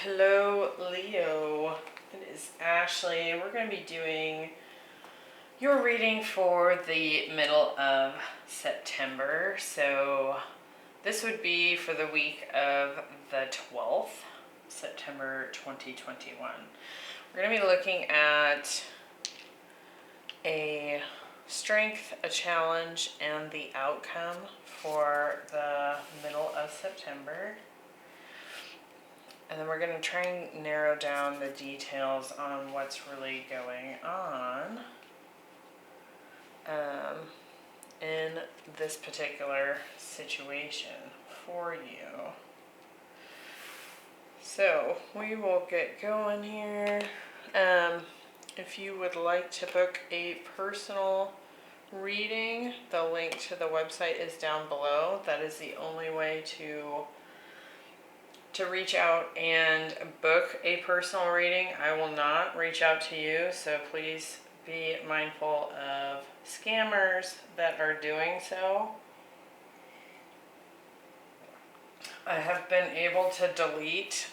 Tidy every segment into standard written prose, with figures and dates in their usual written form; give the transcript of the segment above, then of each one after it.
Hello, Leo. It is Ashley. We're going to be doing your reading for the middle of September. So this would be for the week of the 12th, September 2021. We're going to be looking at a strength, a challenge, and the outcome for the middle of September. And then we're going to try and narrow down the details on what's really going on in this particular situation for you. So we will get going here. If you would like to book a personal reading, the link to the website is down below. That is the only way to reach out and book a personal reading. I will not reach out to you, so please be mindful of scammers that are doing so. I have been able to delete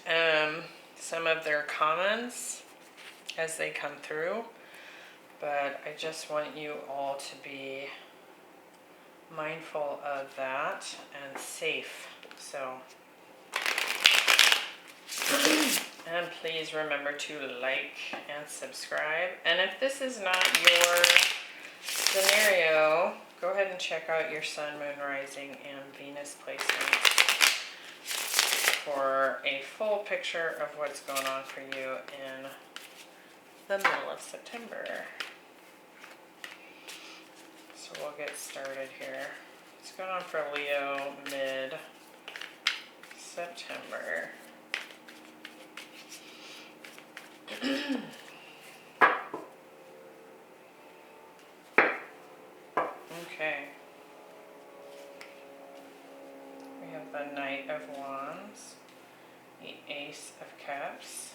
some of their comments as they come through, but I just want you all to be mindful of that and safe. So and please remember to like and subscribe. And if this is not your scenario, go ahead and check out your Sun, Moon, Rising, and Venus placements for a full picture of what's going on for you in the middle of September. So we'll get started here. What's going on for Leo mid-September? Okay. We have the Knight of Wands, the Ace of Cups,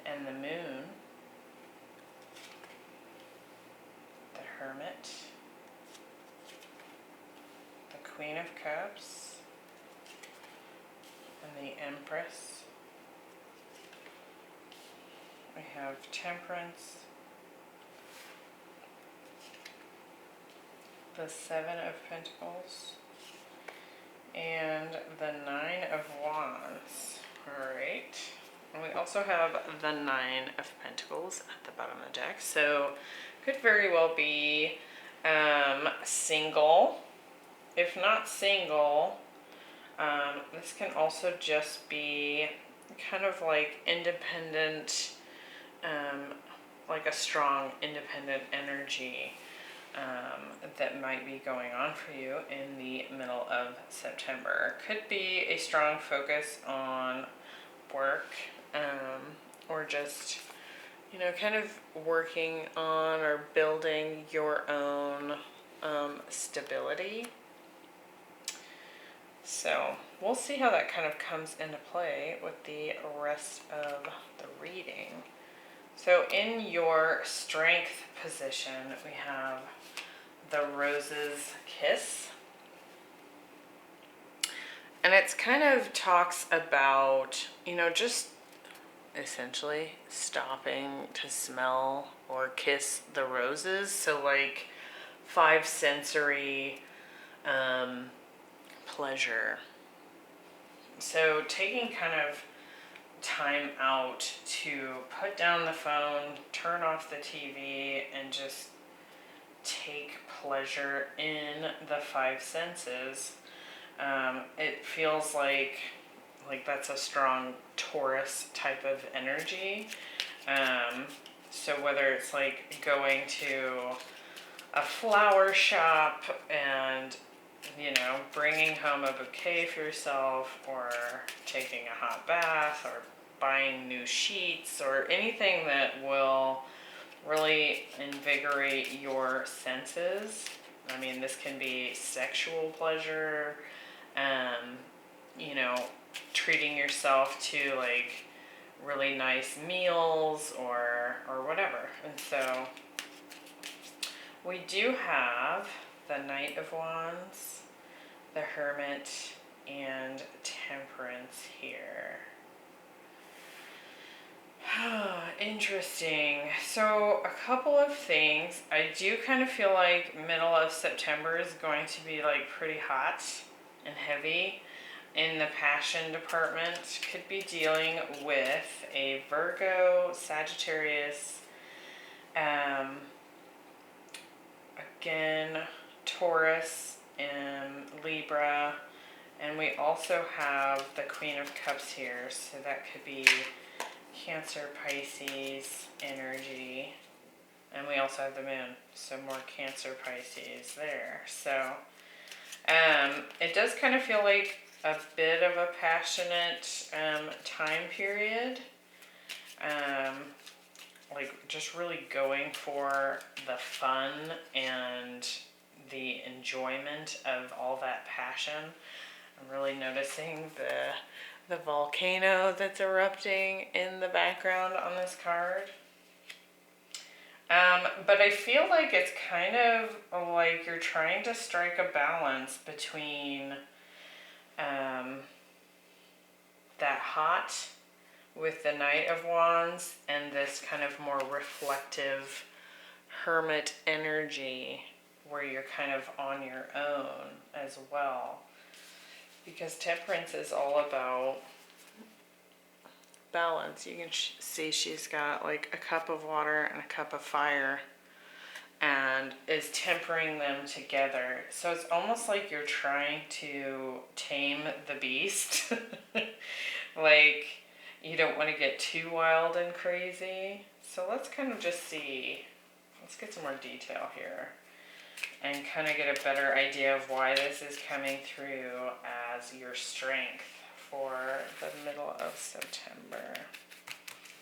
and the Moon, the Hermit, the Queen of Cups, and the Empress. We have Temperance, the Seven of Pentacles, and the Nine of Wands. Alright. And we also have the Nine of Pentacles at the bottom of the deck. So could very well be single. If not single, this can also just be kind of like independent, like a strong independent energy that might be going on for you in the middle of September. Could be a strong focus on work, or just, you know, kind of working on or building your own stability. So we'll see how that kind of comes into play with the rest of the reading. So in your strength position, we have the Rose's Kiss. And it's kind of talks about, you know, just essentially stopping to smell or kiss the roses. So like 5 sensory pleasure. So taking kind of time out to put down the phone, turn off the TV, and just take pleasure in the 5 senses. It feels like that's a strong Taurus type of energy. So whether it's like going to a flower shop and, you know, bringing home a bouquet for yourself, or taking a hot bath, or buying new sheets, or anything that will really invigorate your senses. I mean, this can be sexual pleasure, you know, treating yourself to like really nice meals or whatever. And so we do have the Knight of Wands, the Hermit, and Temperance here. Interesting. So, a couple of things. I do kind of feel like middle of September is going to be like pretty hot and heavy in the passion department. Could be dealing with a Virgo, Sagittarius, again, Taurus and Libra. And we also have the Queen of Cups here, so that could be Cancer, Pisces energy. And we also have the moon, so more Cancer, Pisces there. So it does kind of feel like a bit of a passionate time period. Like just really going for the fun and the enjoyment of all that passion. I'm really noticing the volcano that's erupting in the background on this card. But I feel like it's kind of like you're trying to strike a balance between that hot with the Knight of Wands and this kind of more reflective hermit energy where you're kind of on your own as well. Because Temperance is all about balance. You can see she's got like a cup of water and a cup of fire and is tempering them together. So it's almost like you're trying to tame the beast. Like you don't want to get too wild and crazy. So let's kind of just see. Let's get some more detail here and kind of get a better idea of why this is coming through as your strength for the middle of September.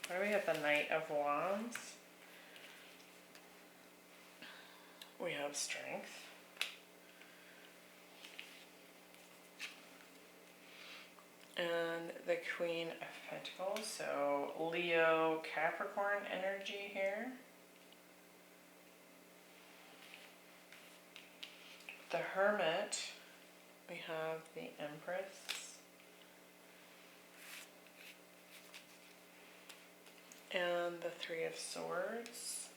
What do we have? The Knight of Wands. We have strength. And the Queen of Pentacles. So Leo, Capricorn energy here. The Hermit, we have the Empress, and the Three of Swords.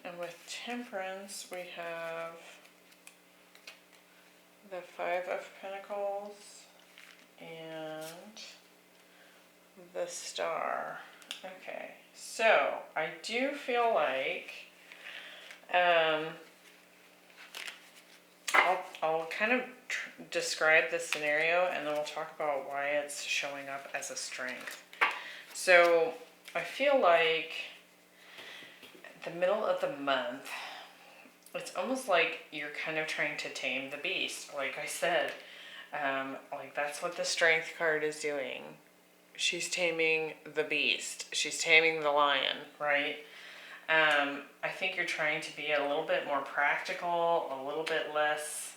And with Temperance, we have the Five of Pentacles and the Star. Okay, so I do feel like I'll kind of describe the scenario and then we'll talk about why it's showing up as a strength. So I feel like the middle of the month, it's almost like you're kind of trying to tame the beast. Like I said, like that's what the strength card is doing. She's taming the beast. She's taming the lion, right? I think you're trying to be a little bit more practical, a little bit less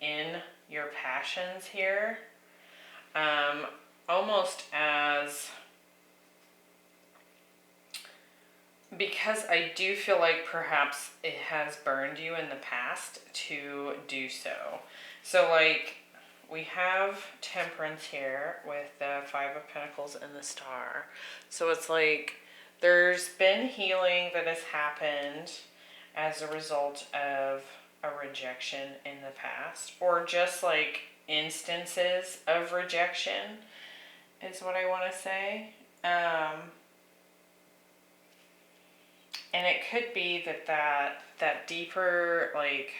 in your passions here. Almost as, because I do feel like perhaps it has burned you in the past to do so. So like we have Temperance here with the Five of Pentacles and the Star. So it's like there's been healing that has happened as a result of a rejection in the past, or just like instances of rejection is what I want to say. And it could be that deeper, like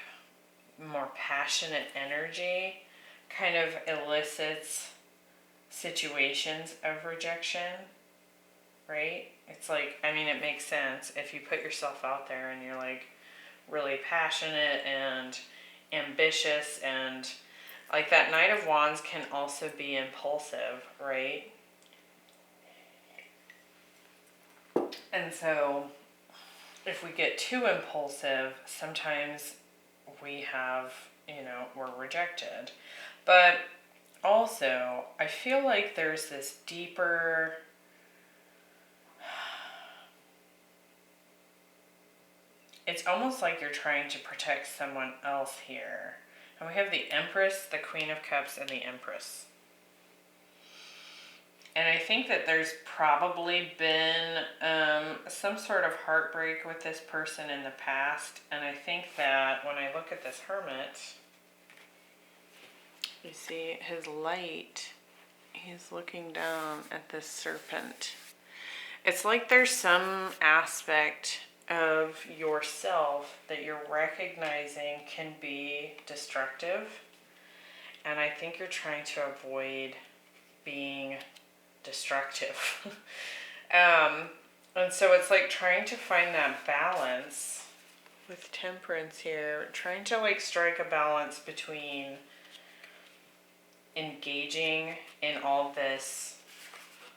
more passionate energy kind of elicits situations of rejection, right? It's like, I mean, it makes sense if you put yourself out there and you're like really passionate and ambitious, and like that Knight of Wands can also be impulsive, right? And so if we get too impulsive, sometimes we have, we're rejected. But also, I feel like there's this deeper, it's almost like you're trying to protect someone else here. And we have the Empress, the Queen of Cups, and the Empress. And I think that there's probably been some sort of heartbreak with this person in the past. And I think that when I look at this Hermit, you see his light, he's looking down at this Serpent. It's like there's some aspect of yourself that you're recognizing can be destructive. And I think you're trying to avoid being destructive. And so it's like trying to find that balance with Temperance here, trying to like strike a balance between engaging in all this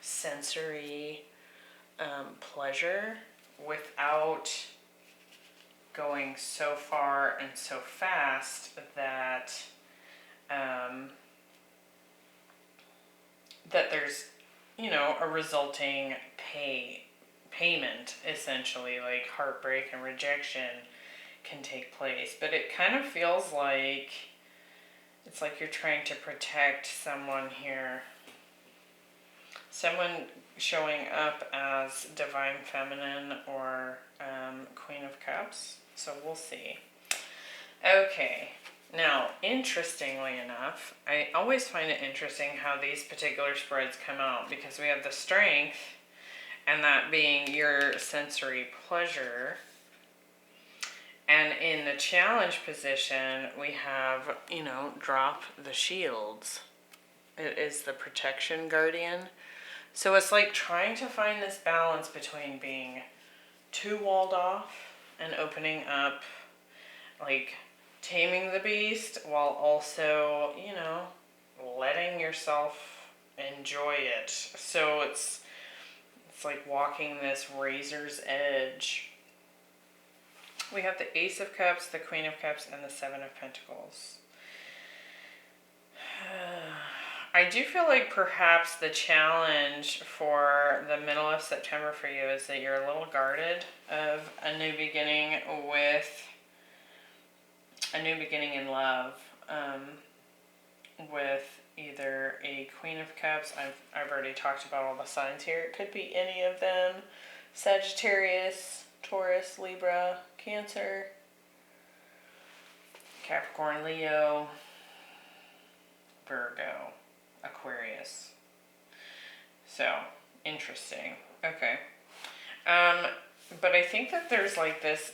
sensory pleasure without going so far and so fast that that there's, you know, a resulting payment, essentially, like heartbreak and rejection can take place. But it kind of feels like it's like you're trying to protect someone here. Someone showing up as Divine Feminine or Queen of Cups. So we'll see. Okay. Now, interestingly enough, I always find it interesting how these particular spreads come out, because we have the Strength, and that being your sensory pleasure. And in the Challenge position, we have, you know, drop the shields. It is the Protection Guardian. So it's like trying to find this balance between being too walled off and opening up, like taming the beast, while also, you know, letting yourself enjoy it. So it's like walking this razor's edge. We have the Ace of Cups, the Queen of Cups, and the Seven of Pentacles. I do feel like perhaps the challenge for the middle of September for you is that you're a little guarded of a new beginning with a new beginning in love, with either a Queen of Cups. I've already talked about all the signs here. It could be any of them. Sagittarius, Taurus, Libra, Cancer, Capricorn, Leo, Virgo, Aquarius. So, interesting. Okay. But I think that there's like this,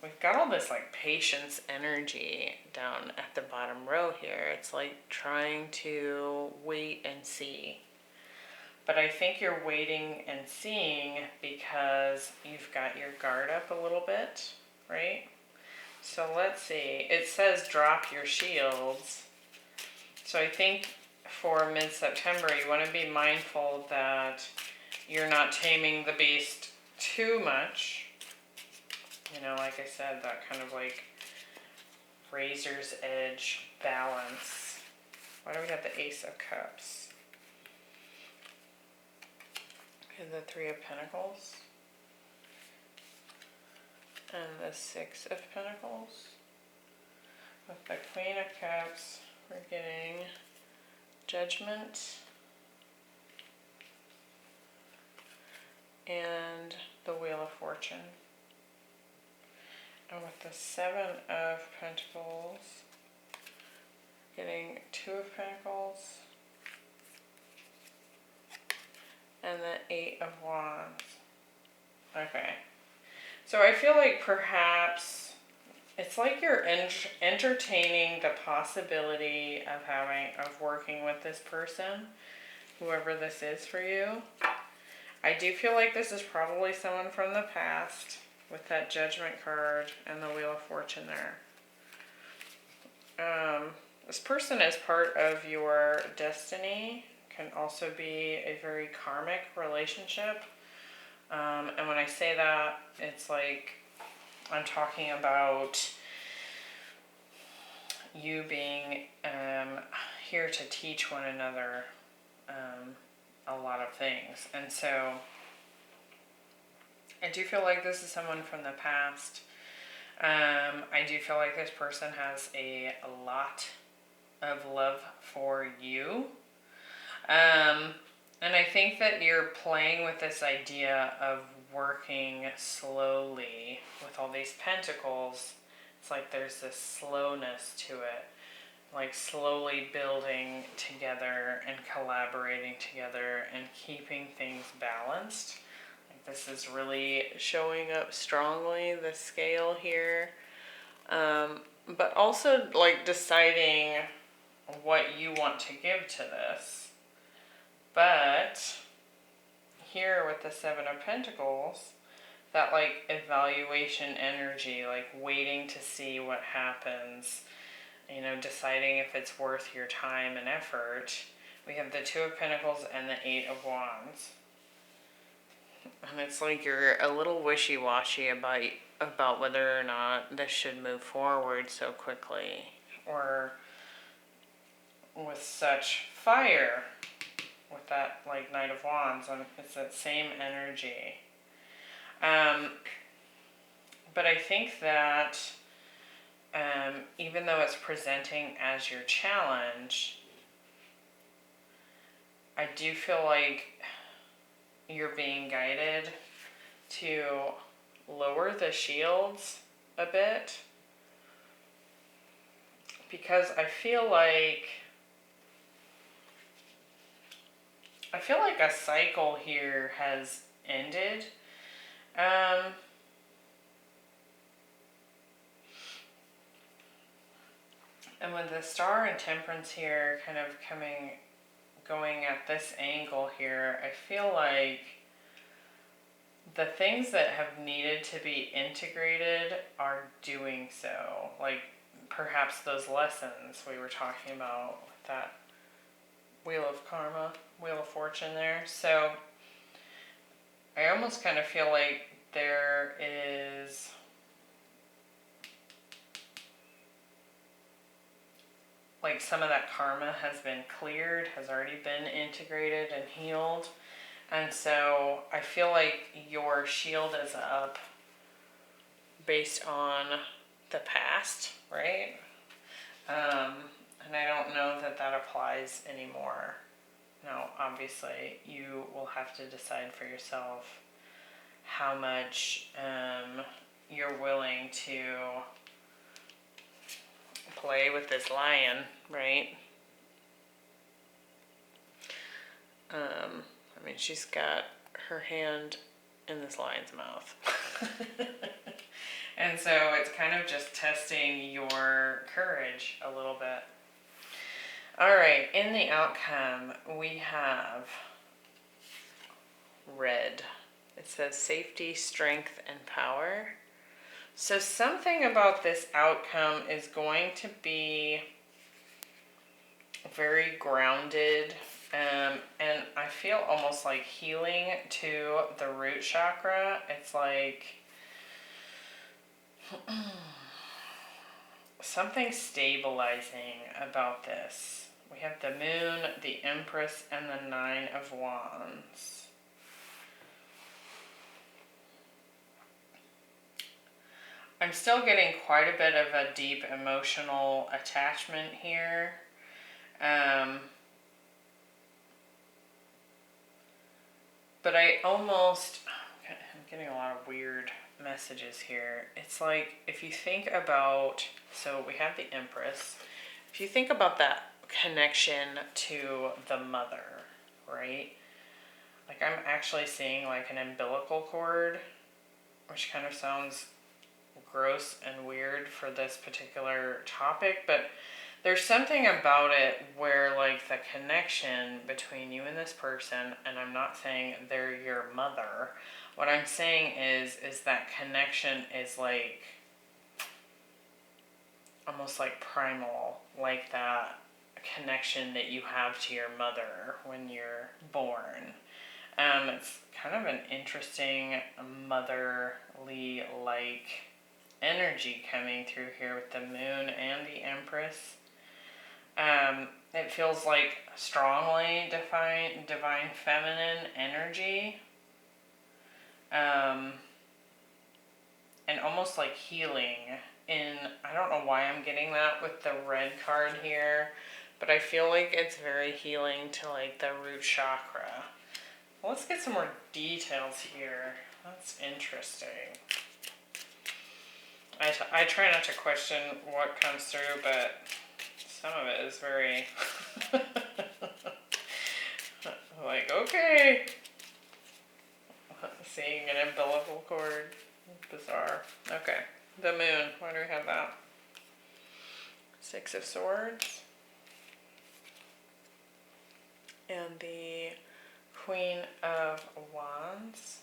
we've got all this like patience energy down at the bottom row here. It's like trying to wait and see. But I think you're waiting and seeing because you've got your guard up a little bit, right? So let's see. It says drop your shields. So I think for mid-September, you want to be mindful that you're not taming the beast too much. You know, like I said, that kind of like razor's edge balance. Why do we have the Ace of Cups? And the Three of Pentacles. And the Six of Pentacles. With the Queen of Cups, we're getting Judgment. And the Wheel of Fortune. And with the Seven of Pentacles, getting Two of Pentacles. And the Eight of Wands. Okay. So I feel like perhaps it's like you're entertaining the possibility of working with this person, whoever this is for you. I do feel like this is probably someone from the past with that Judgment card and the Wheel of Fortune there. This person is part of your destiny. Can also be a very karmic relationship. And when I say that, it's like I'm talking about you being here to teach one another a lot of things. And so I do feel like this is someone from the past. I do feel like this person has a lot of love for you. And And I think that you're playing with this idea of working slowly with all these pentacles. It's like there's this slowness to it, like slowly building together and collaborating together and keeping things balanced. Like this is really showing up strongly, the scale here. But also like deciding what you want to give to this. But here with the Seven of Pentacles, that like evaluation energy, like waiting to see what happens, you know, deciding if it's worth your time and effort. We have the Two of Pentacles and the Eight of Wands. And it's like you're a little wishy-washy about whether or not this should move forward so quickly or with such fire with that like Knight of Wands, and it's that same energy. But I think that even though it's presenting as your challenge, I do feel like you're being guided to lower the shields a bit, because I feel like a cycle here has ended. And with the Star and Temperance here kind of going at this angle here, I feel like the things that have needed to be integrated are doing so. Like perhaps those lessons we were talking about with that Wheel of Karma, Wheel of Fortune there. So I almost kind of feel like there is like some of that karma has been cleared, has already been integrated and healed. And so I feel like your shield is up based on the past, right? And I don't know that that applies anymore. Now, obviously, you will have to decide for yourself how much you're willing to play with this lion, right? I mean, she's got her hand in this lion's mouth. And so it's kind of just testing your courage a little bit. All right, in the outcome, we have red. It says safety, strength, and power. So something about this outcome is going to be very grounded, and I feel almost like healing to the root chakra. It's like something stabilizing about this. We have the Moon, the Empress, and the Nine of Wands. I'm still getting quite a bit of a deep emotional attachment here. But I'm getting a lot of weird messages here. It's like, if you think about, so we have the Empress. If you think about that connection to the mother, right? Like I'm actually seeing like an umbilical cord, which kind of sounds gross and weird for this particular topic, but there's something about it where like the connection between you and this person, and I'm not saying they're your mother. What I'm saying is that connection is like almost like primal, like that connection that you have to your mother when you're born. It's kind of an interesting motherly like energy coming through here with the Moon and the Empress. It feels like strongly divine feminine energy. And almost like healing. I don't know why I'm getting that with the red card here, but I feel like it's very healing to like the root chakra. Well, let's get some more details here. That's interesting. I try not to question what comes through, but some of it is very like, okay. Seeing an umbilical cord. Bizarre. Okay. The moon. Why do we have that? Six of Swords. And the Queen of Wands.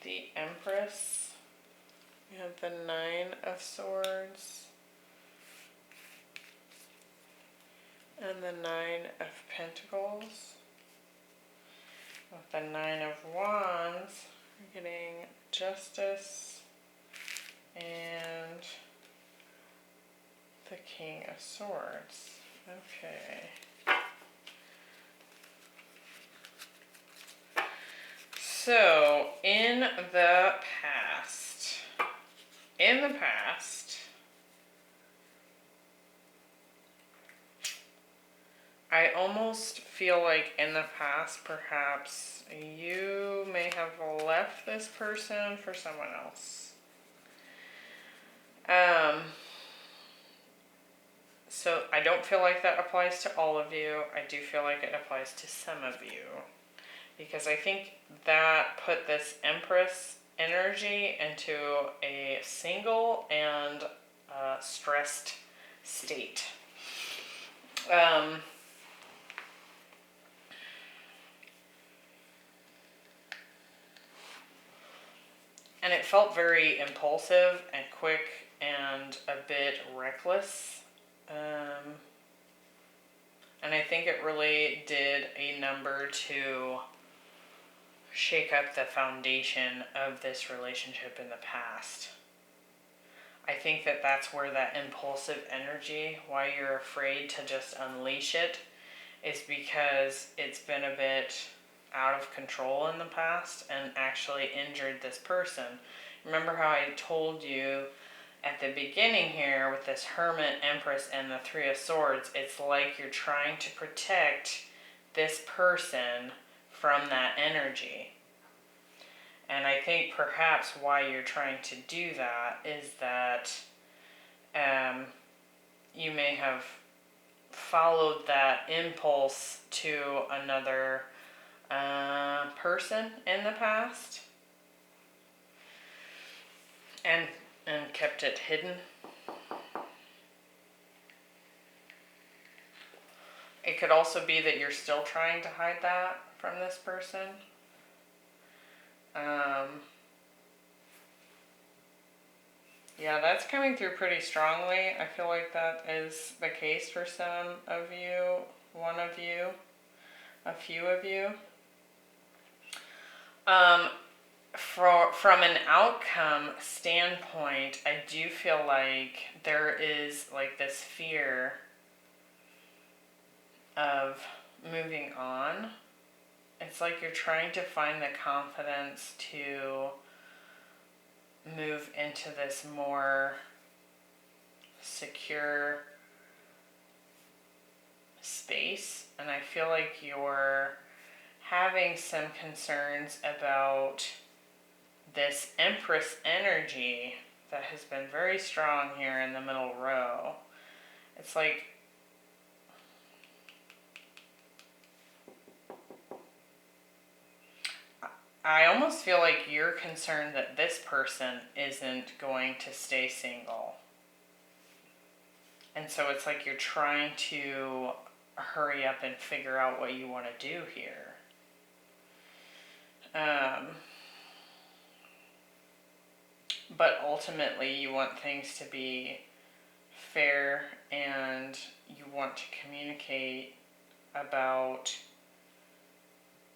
The Empress. We have the Nine of Swords. And the Nine of Pentacles. With the Nine of Wands, we're getting Justice and the King of Swords. Okay. So, in the past, I almost feel like in the past, perhaps you may have left this person for someone else. So I don't feel like that applies to all of you. I do feel like it applies to some of you. Because I think that put this Empress energy into a single and stressed state. And it felt very impulsive and quick and a bit reckless. And I think it really did a number to shake up the foundation of this relationship in the past. I think that that's where that impulsive energy, why you're afraid to just unleash it, is because it's been a bit out of control in the past and actually injured this person. Remember how I told you at the beginning here with this Hermit, Empress, and the Three of Swords, it's like you're trying to protect this person from that energy. And I think perhaps why you're trying to do that is that you may have followed that impulse to another person in the past and kept it hidden. It could also be that you're still trying to hide that from this person. Yeah, that's coming through pretty strongly. I feel like that is the case for some of you, one of you, a few of you. From an outcome standpoint, I do feel like there is like this fear of moving on. It's like you're trying to find the confidence to move into this more secure space. And I feel like you're having some concerns about this Empress energy that has been very strong here in the middle row. It's like I almost feel like you're concerned that this person isn't going to stay single. And so it's like you're trying to hurry up and figure out what you want to do here. But ultimately you want things to be fair and you want to communicate about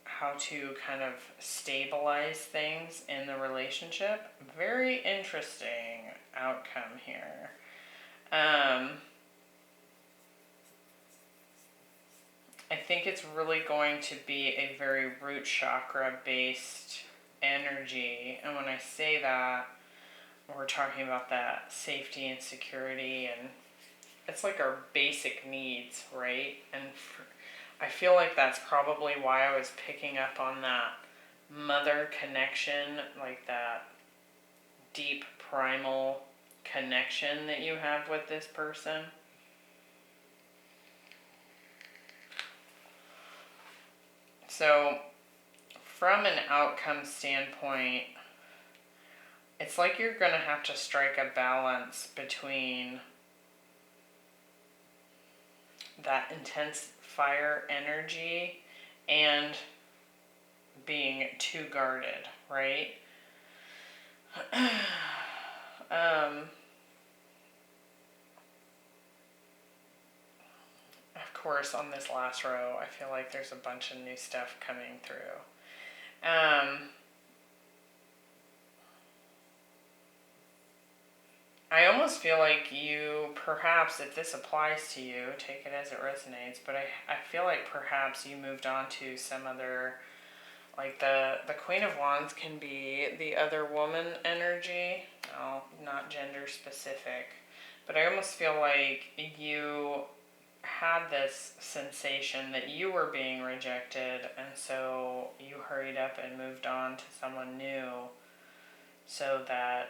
how to kind of stabilize things in the relationship. Very interesting outcome here. I think it's really going to be a very root chakra based energy. And when I say that, we're talking about that safety and security and it's like our basic needs, right? And I feel like that's probably why I was picking up on that mother connection, like that deep primal connection that you have with this person. So, from an outcome standpoint, it's like you're going to have to strike a balance between that intense fire energy and being too guarded, right? Of course, on this last row, I feel like there's a bunch of new stuff coming through. I almost feel like you, perhaps, if this applies to you, take it as it resonates, but I feel like perhaps you moved on to some other, like the Queen of Wands can be the other woman energy, not gender specific, but I almost feel like you had this sensation that you were being rejected, and so you hurried up and moved on to someone new so that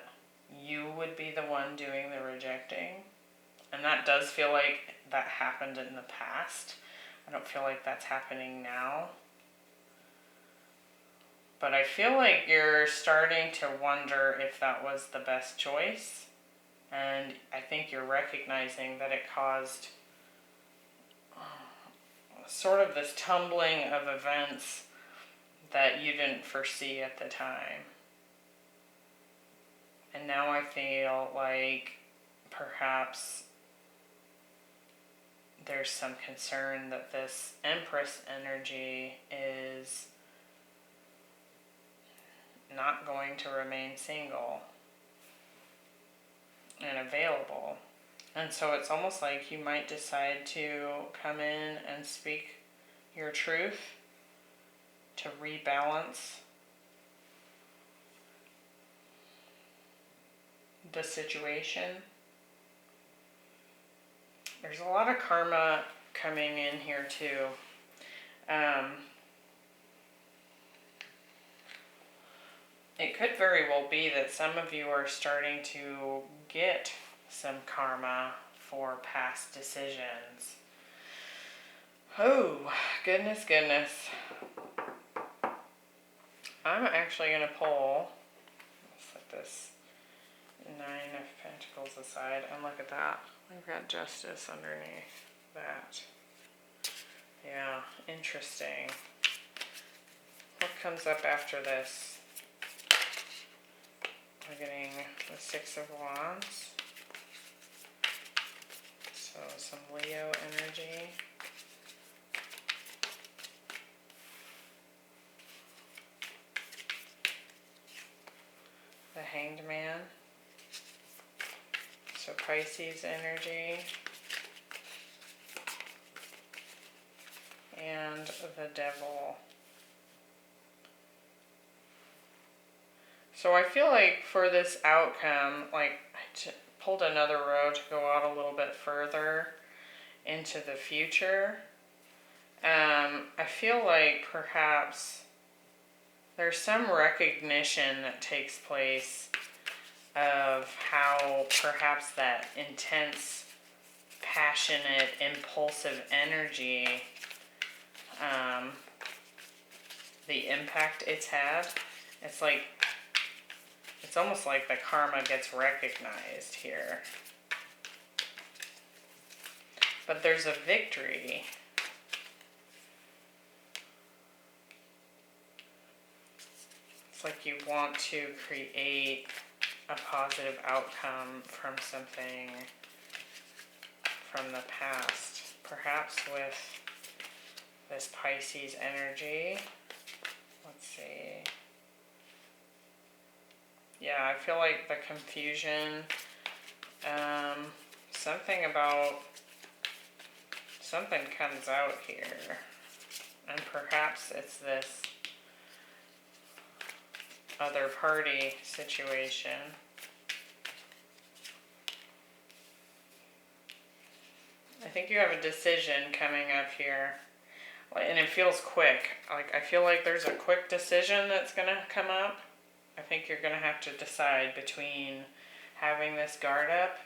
you would be the one doing the rejecting. And that does feel like that happened in the past. I don't feel like that's happening now. But I feel like you're starting to wonder if that was the best choice. And I think you're recognizing that it caused sort of this tumbling of events that you didn't foresee at the time. And now I feel like perhaps there's some concern that this Empress energy is not going to remain single and available. And so it's almost like you might decide to come in and speak your truth to rebalance the situation. There's a lot of karma coming in here too. It could very well be that some of you are starting to get some karma for past decisions. Oh, goodness. I'm actually going to pull, let's set this Nine of Pentacles aside, and look at that. We've got Justice underneath that. Yeah, interesting. What comes up after this? We're getting the Six of Wands. So some Leo energy. The Hanged Man. So Pisces energy. And the Devil. So I feel like for this outcome, like I pulled another row to go out a little bit further into the future. I feel like perhaps there's some recognition that takes place of how perhaps that intense, passionate, impulsive energy, the impact it's had. It's like, it's almost like the karma gets recognized here. But there's a victory. It's like you want to create a positive outcome from something from the past. Perhaps with this Pisces energy. Let's see. Yeah, I feel like the confusion, something comes out here. And perhaps it's this other party situation. I think you have a decision coming up here. And it feels quick. Like, I feel like there's a quick decision that's going to come up. I think you're going to have to decide between having this guard up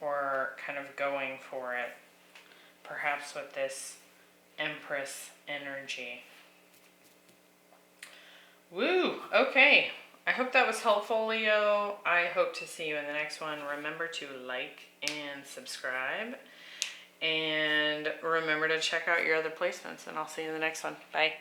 or kind of going for it. Perhaps with this Empress energy. Woo! Okay. I hope that was helpful, Leo. I hope to see you in the next one. Remember to like and subscribe. And remember to check out your other placements, and I'll see you in the next one. Bye.